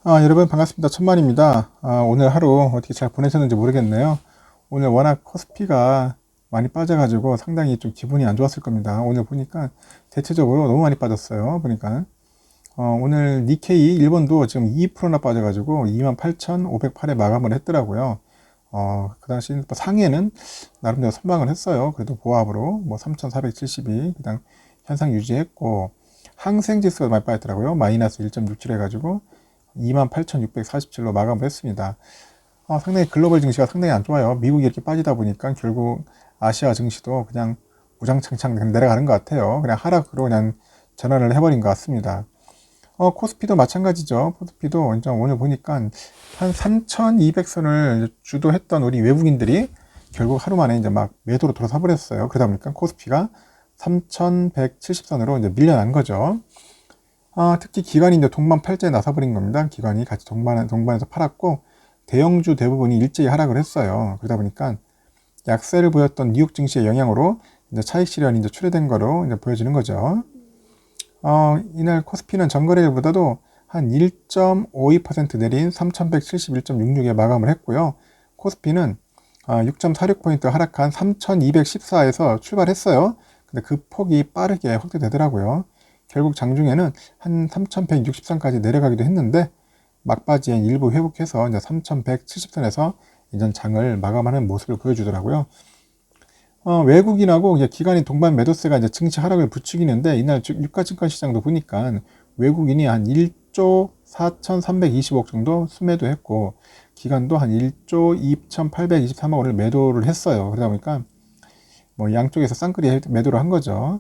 여러분 반갑습니다. 천만입니다. 오늘 하루 어떻게 잘 보내셨는지 모르겠네요. 오늘 워낙 코스피가 많이 빠져가지고 상당히 좀 기분이 안 좋았을 겁니다. 오늘 보니까 대체적으로 너무 많이 빠졌어요. 보니까 오늘 니케이 일본도 지금 2%나 빠져가지고 28,508에 마감을 했더라고요. 그 당시 상해는 나름대로 선방을 했어요. 그래도 보합으로 뭐 3,472 그냥 현상 유지했고, 항생지수가 많이 빠졌더라고요. 마이너스 1.67 해가지고 28,647로 마감을 했습니다. 상당히 글로벌 증시가 상당히 안 좋아요. 미국이 이렇게 빠지다 보니까 결국 아시아 증시도 그냥 우장창창 내려가는 것 같아요. 그냥 하락으로 그냥 전환을 해버린 것 같습니다. 코스피도 마찬가지죠. 코스피도 오늘 보니까 한 3,200선을 주도했던 우리 외국인들이 결국 하루 만에 이제 막 매도로 들어서 버렸어요. 그러다 보니까 코스피가 3,170선으로 이제 밀려난 거죠. 특히 기관이 이제 동반팔자에 나서버린 겁니다. 기관이 같이 동반해서 팔았고, 대형주 대부분이 일제히 하락을 했어요. 그러다 보니까 약세를 보였던 뉴욕 증시의 영향으로 이제 차익 실현이 이제 출회된 거로 이제 보여지는 거죠. 이날 코스피는 전거래일보다도 한 1.52% 내린 3,171.66에 마감을 했고요. 코스피는 6.46포인트 하락한 3,214에서 출발했어요. 근데 그 폭이 빠르게 확대되더라고요. 결국 장중에는 한 3,163까지 내려가기도 했는데, 막바지엔 일부 회복해서 이제 3,170선에서 이전 장을 마감하는 모습을 보여주더라고요. 외국인하고 기관이 동반 매도세가 이제 증시 하락을 부추기는데, 이날 유가증권 시장도 보니까 외국인이 한 1조 4,320억 정도 순매도 했고, 기관도 한 1조 2,823억 원을 매도를 했어요. 그러다 보니까 뭐 양쪽에서 쌍끌이 매도를 한 거죠.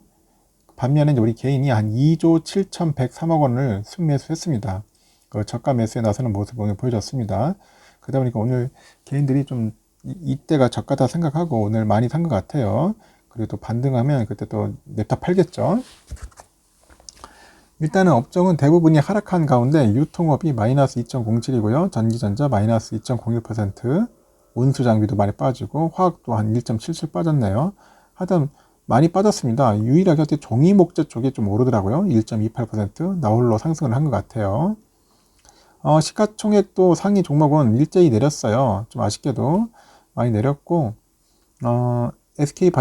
반면에 우리 개인이 한 2조 7,103억 원을 순매수했습니다. 그 저가 매수에 나서는 모습을 오늘 보여줬습니다. 그러다 보니까 오늘 개인들이 좀 이때가 저가다 생각하고 오늘 많이 산 것 같아요. 그리고 또 반등하면 그때 또 냅다 팔겠죠. 일단은 업종은 대부분이 하락한 가운데 유통업이 마이너스 2.07이고요. 전기전자 마이너스 2.01%, 운수장비도 많이 빠지고 화학도 한 1.77 빠졌네요. 하여튼 많이 빠졌습니다. 유일하게 종이 목재 쪽이 좀 오르더라고요. 1.28% 나홀로 상승을 한 것 같아요. 시가총액도 상위 종목은 일제히 내렸어요. 좀 아쉽게도 많이 내렸고, SK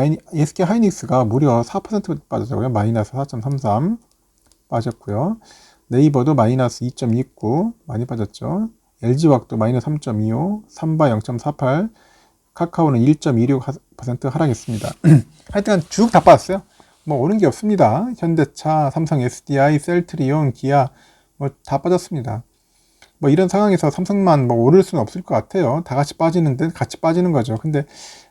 하이닉스가 무려 4% 빠졌더라고요. 마이너스 4.33 빠졌고요. 네이버도 마이너스 2.29 많이 빠졌죠. LG화학도 마이너스 3.25, 삼바 0.48, 카카오는 1.26% 하락했습니다. 하여튼 쭉 다 빠졌어요. 뭐 오른 게 없습니다. 현대차, 삼성 SDI, 셀트리온, 기아 뭐 다 빠졌습니다. 뭐 이런 상황에서 삼성만 뭐 오를 수는 없을 것 같아요. 다 같이 빠지는데 같이 빠지는 거죠. 근데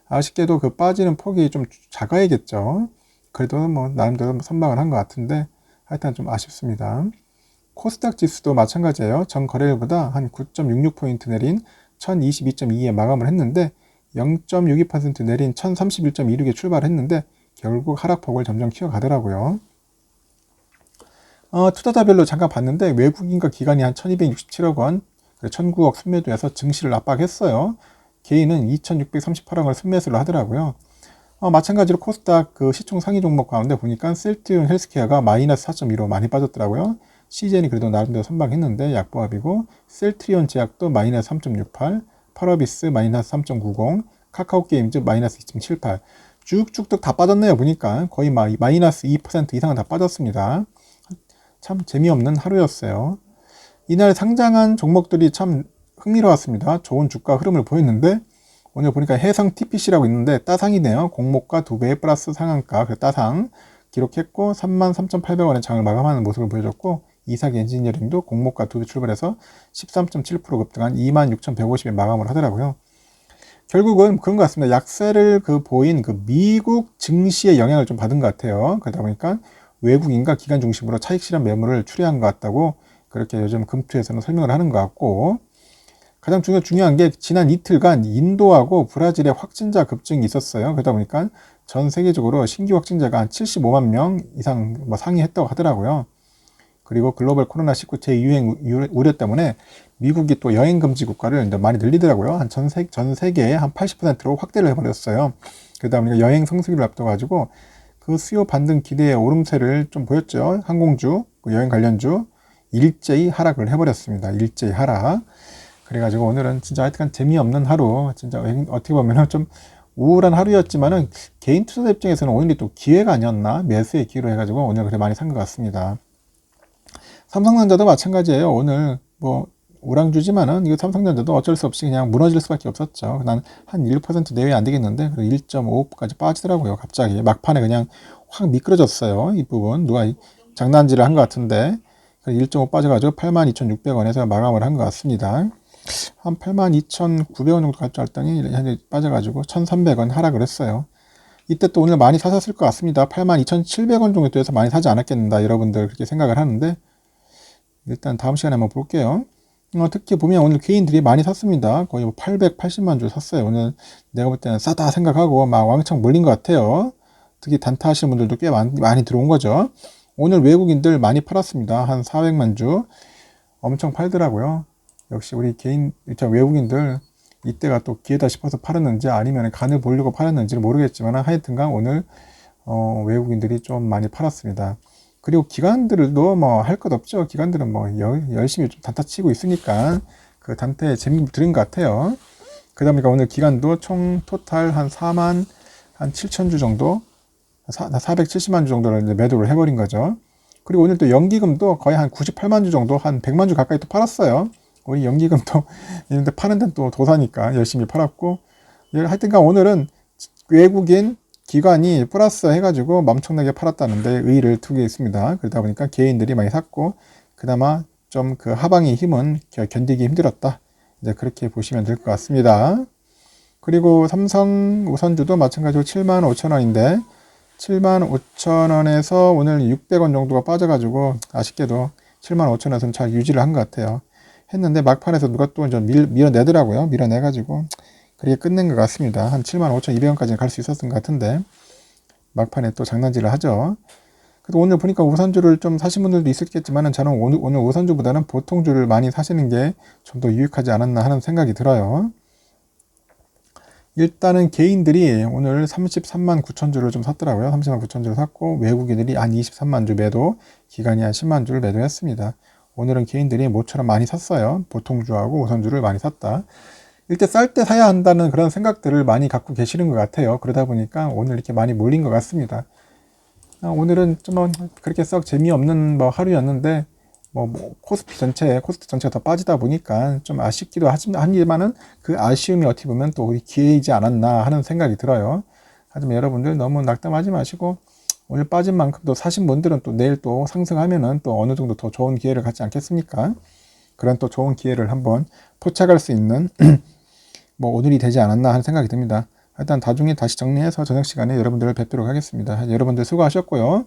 아쉽게도 그 빠지는 폭이 좀 작아야겠죠. 그래도 뭐 나름대로 선방을 한 것 같은데 하여튼 좀 아쉽습니다. 코스닥 지수도 마찬가지예요. 전 거래일보다 한 9.66포인트 내린 1022.2에 마감을 했는데 0.62% 내린 1031.26에 출발했는데 결국 하락폭을 점점 키워가더라고요. 투자자별로 잠깐 봤는데 외국인과 기관이 한 1267억 원, 1009억 순매도해서 증시를 압박했어요. 개인은 2638억을 순매수를 하더라고요. 마찬가지로 코스닥 그 시총 상위 종목 가운데 보니까 셀트리온 헬스케어가 마이너스 4.15 많이 빠졌더라고요. 시젠이 그래도 나름대로 선방했는데 약보합이고, 셀트리온 제약도 마이너스 3.68, 파라비스 마이너스 3.90, 카카오게임즈 마이너스 2.78. 쭉쭉 다 빠졌네요. 보니까 거의 마이너스 2% 이상은 다 빠졌습니다. 참 재미없는 하루였어요. 이날 상장한 종목들이 참 흥미로웠습니다. 좋은 주가 흐름을 보였는데 오늘 보니까 해성 TPC라고 있는데 따상이네요. 공모가 2배 플러스 상한가, 그 따상 기록했고 33,800원의 장을 마감하는 모습을 보여줬고, 이삭 엔지니어링도 공모가 2배 출발해서 13.7% 급등한 26,150에 마감을 하더라고요. 결국은 그런 것 같습니다. 약세를 보인 미국 증시의 영향을 좀 받은 것 같아요. 그러다 보니까 외국인과 기관 중심으로 차익 실현 매물을 추리한 것 같다고 그렇게 요즘 금투에서는 설명을 하는 것 같고, 가장 중요한 게 지난 이틀간 인도하고 브라질의 확진자 급증이 있었어요. 그러다 보니까 전 세계적으로 신규 확진자가 한 75만 명 이상 상회했다고 하더라고요. 그리고 글로벌 코로나19 재유행 우려 때문에 미국이 또 여행 금지 국가를 많이 늘리더라고요. 전 세계에 한 80%로 확대를 해버렸어요. 그러다 보니까 여행 성수기를 앞둬가지고 그 수요 반등 기대의 오름세를 좀 보였죠. 항공주, 여행 관련주. 일제히 하락을 해버렸습니다. 일제히 하락. 그래가지고 오늘은 진짜 하여튼 재미없는 하루, 진짜 어떻게 보면 좀 우울한 하루였지만은 개인 투자자 입장에서는 오늘이 또 기회가 아니었나, 매수의 기회로 해가지고 오늘 그래 많이 산 것 같습니다. 삼성전자도 마찬가지예요. 오늘 뭐 우랑주지만은 이거 삼성전자도 어쩔 수 없이 그냥 무너질 수밖에 없었죠. 난 한 1% 내외 안 되겠는데 1.5까지 빠지더라고요. 갑자기 막판에 그냥 확 미끄러졌어요. 이 부분 누가 장난질을 한 것 같은데 1.5 빠져가지고 82,600원에서 마감을 한 것 같습니다. 한 82,900원 정도 갈 줄 알았더니 빠져가지고 1,300원 하락을 했어요. 이때 또 오늘 많이 사셨을 것 같습니다. 82,700원 정도에서 많이 사지 않았겠는가 여러분들 그렇게 생각을 하는데 일단 다음 시간에 한번 볼게요. 특히 보면 오늘 개인들이 많이 샀습니다. 거의 880만 주 샀어요. 오늘 내가 볼 때는 싸다 생각하고 막 왕창 몰린 것 같아요. 특히 단타 하시는 분들도 꽤 많이 들어온 거죠. 오늘 외국인들 많이 팔았습니다. 한 400만 주 엄청 팔더라고요. 역시 우리 개인 외국인들 이때가 또 기회다 싶어서 팔았는지 아니면 간을 보려고 팔았는지는 모르겠지만 하여튼간 오늘 외국인들이 좀 많이 팔았습니다. 그리고 기관들도 뭐 할 것 없죠. 기관들은 뭐 열심히 좀 단타 치고 있으니까 그 단타에 재미 들은 것 같아요. 그러다 보니까 오늘 기관도 총 토탈 한 4만 한 7천 주 정도 470만 주 정도를 이제 매도를 해버린 거죠. 그리고 오늘 또 연기금도 거의 한 98만 주 정도 한 100만 주 가까이 또 팔았어요. 우리 연기금도 이런데 파는 데는 또 도사니까 열심히 팔았고 하여튼간 오늘은 외국인 기관이 플러스 해가지고 엄청나게 팔았다는데 의의를 두고 있습니다. 그러다 보니까 개인들이 많이 샀고 그나마 좀 그 하방의 힘은 견디기 힘들었다. 이제 그렇게 보시면 될 것 같습니다. 그리고 삼성 우선주도 마찬가지로 75,000원인데 75,000원에서 오늘 600원 정도가 빠져가지고 아쉽게도 75,000원에서는 잘 유지를 한 것 같아요. 했는데 막판에서 누가 또 이제 밀어내더라고요. 밀어내가지고 그렇게 끝낸 것 같습니다. 한 75,200원까지 갈 수 있었던 것 같은데 막판에 또 장난질을 하죠. 그래도 오늘 보니까 우선주를 좀 사신 분들도 있었겠지만 저는 오늘 우선주보다는 보통주를 많이 사시는 게 좀 더 유익하지 않았나 하는 생각이 들어요. 일단은 개인들이 오늘 33만 9천 주를 좀 샀더라고요. 30만 9천 주를 샀고 외국인들이 한 23만 주 매도, 기관이 한 10만 주를 매도했습니다. 오늘은 개인들이 모처럼 많이 샀어요. 보통주하고 우선주를 많이 샀다. 일단 쌀 때 사야 한다는 그런 생각들을 많이 갖고 계시는 것 같아요. 그러다 보니까 오늘 이렇게 많이 몰린 것 같습니다. 오늘은 좀 그렇게 썩 재미없는 뭐 하루였는데 코스피 전체가 더 빠지다 보니까 좀 아쉽기도 하지만은 그 아쉬움이 어떻게 보면 또 우리 기회이지 않았나 하는 생각이 들어요. 하지만 여러분들 너무 낙담하지 마시고 오늘 빠진 만큼 또 사신 분들은 또 내일 또 상승하면은 또 어느 정도 더 좋은 기회를 갖지 않겠습니까? 그런 또 좋은 기회를 한번 포착할 수 있는 뭐 오늘이 되지 않았나 하는 생각이 듭니다. 일단 나중에 다시 정리해서 저녁 시간에 여러분들을 뵙도록 하겠습니다. 여러분들 수고하셨고요.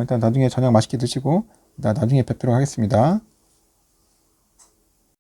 일단 나중에 저녁 맛있게 드시고 나중에 뵙도록 하겠습니다.